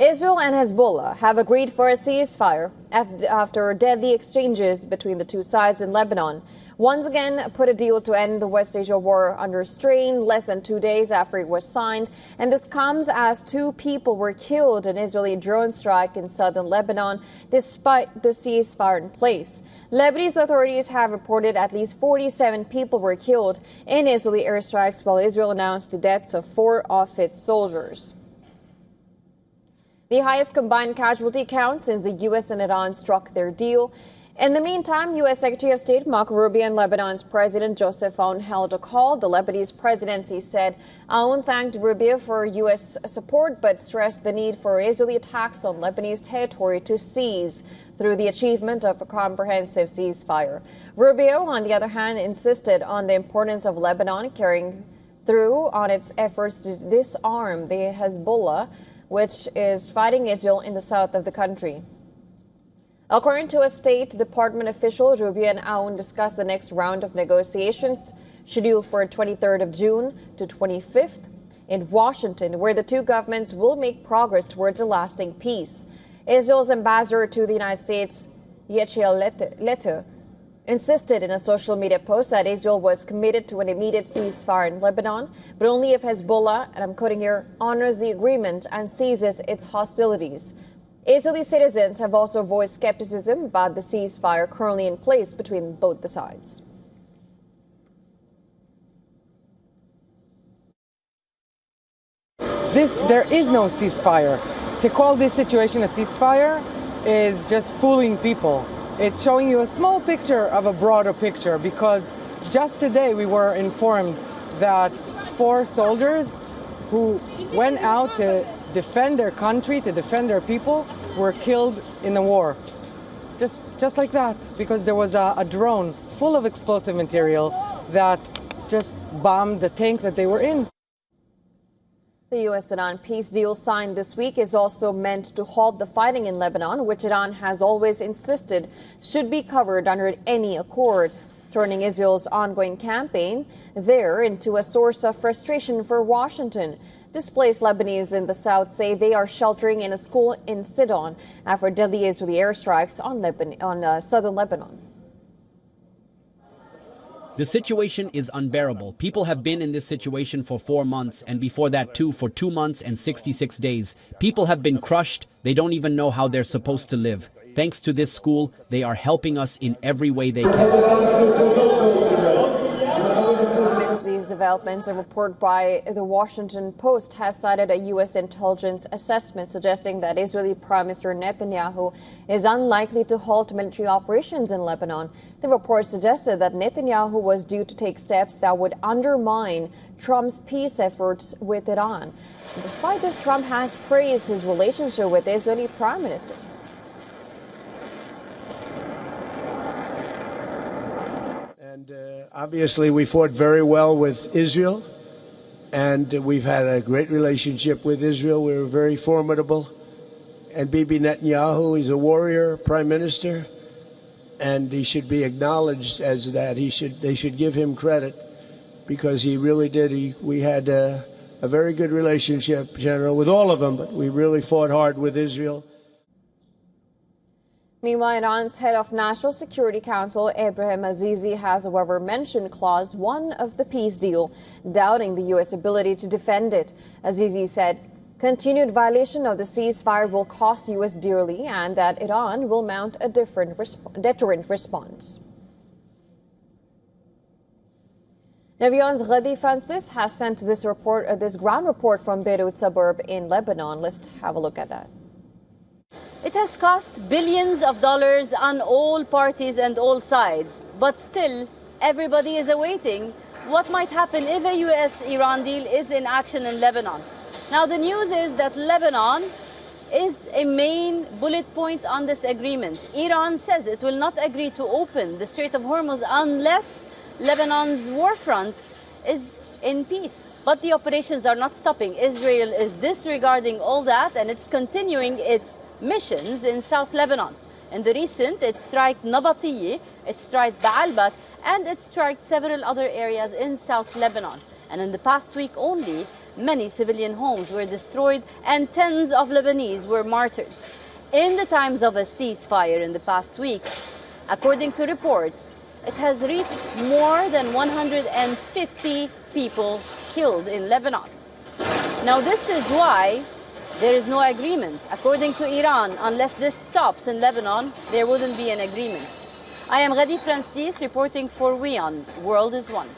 Israel and Hezbollah have agreed for a ceasefire after deadly exchanges between the two sides in Lebanon. Once again, put a deal to end the West Asia war under strain less than 2 days after it was signed. And this comes as 2 people were killed in an Israeli drone strike in southern Lebanon, despite the ceasefire in place. Lebanese authorities have reported at least 47 people were killed in Israeli airstrikes, while Israel announced the deaths of 4 of its soldiers. The highest combined casualty count since the U.S. and Iran struck their deal. In the meantime, U.S. Secretary of State Marco Rubio and Lebanon's President Joseph Aoun held a call. The Lebanese presidency said Aoun thanked Rubio for U.S. support, but stressed the need for Israeli attacks on Lebanese territory to cease through the achievement of a comprehensive ceasefire. Rubio, on the other hand, insisted on the importance of Lebanon carrying through on its efforts to disarm the Hezbollah, which is fighting Israel in the south of the country. According to a State Department official, Rubio and Aoun discussed the next round of negotiations scheduled for 23rd of June to 25th in Washington, where the two governments will make progress towards a lasting peace. Israel's ambassador to the United States, Yael insisted in a social media post that Israel was committed to an immediate ceasefire in Lebanon, but only if Hezbollah, and I'm quoting here, honors the agreement and ceases its hostilities. Israeli citizens have also voiced skepticism about the ceasefire currently in place between both the sides. There is no ceasefire. To call this situation a ceasefire is just fooling people. It's showing you a small picture of a broader picture, because just today we were informed that 4 soldiers who went out to defend their country, to defend their people, were killed in the war. Just like that, because there was a drone full of explosive material that just bombed the tank that they were in. The U.S.-Iran peace deal signed this week is also meant to halt the fighting in Lebanon, which Iran has always insisted should be covered under any accord, turning Israel's ongoing campaign there into a source of frustration for Washington. Displaced Lebanese in the south say they are sheltering in a school in Sidon after deadly Israeli airstrikes on southern Lebanon. The situation is unbearable. People have been in this situation for 4 months, and before that too, for 2 months and 66 days. People have been crushed. They don't even know how they're supposed to live. Thanks to this school, they are helping us in every way they can. Amidst these developments, a report by the Washington Post has cited a U.S. intelligence assessment suggesting that Israeli Prime Minister Netanyahu is unlikely to halt military operations in Lebanon. The report suggested that Netanyahu was due to take steps that would undermine Trump's peace efforts with Iran. Despite this, Trump has praised his relationship with the Israeli Prime Minister. And obviously, we fought very well with Israel, and we've had a great relationship with Israel. We were very formidable. And Bibi Netanyahu is a warrior prime minister, and he should be acknowledged as that. They should give him credit, because he really did. We had a very good relationship, General, with all of them, but we really fought hard with Israel. Meanwhile, Iran's head of National Security Council, Ibrahim Azizi, has, however, mentioned Clause 1 of the peace deal, doubting the U.S. ability to defend it. Azizi said continued violation of the ceasefire will cost U.S. dearly, and that Iran will mount a deterrent response. WION's Ghadi Francis has sent this ground report from Beirut suburb in Lebanon. Let's have a look at that. It has cost billions of dollars on all parties and all sides, but still everybody is awaiting what might happen if a US-Iran deal is in action in Lebanon. Now the news is that Lebanon is a main bullet point on this agreement. Iran says it will not agree to open the Strait of Hormuz unless Lebanon's war front is in peace. But the operations are not stopping. Israel is disregarding all that, and it's continuing its missions in South Lebanon. In the recent, it struck Nabatiye, it struck Baalbek, and it struck several other areas in South Lebanon. And in the past week only, Many civilian homes were destroyed and tens of Lebanese were martyred. In the times of a ceasefire in the past week, according to reports, it has reached more than 150 people killed in Lebanon. Now this is why there is no agreement. According to Iran, unless this stops in Lebanon, there wouldn't be an agreement. I am Ghadi Francis reporting for WION. World is One.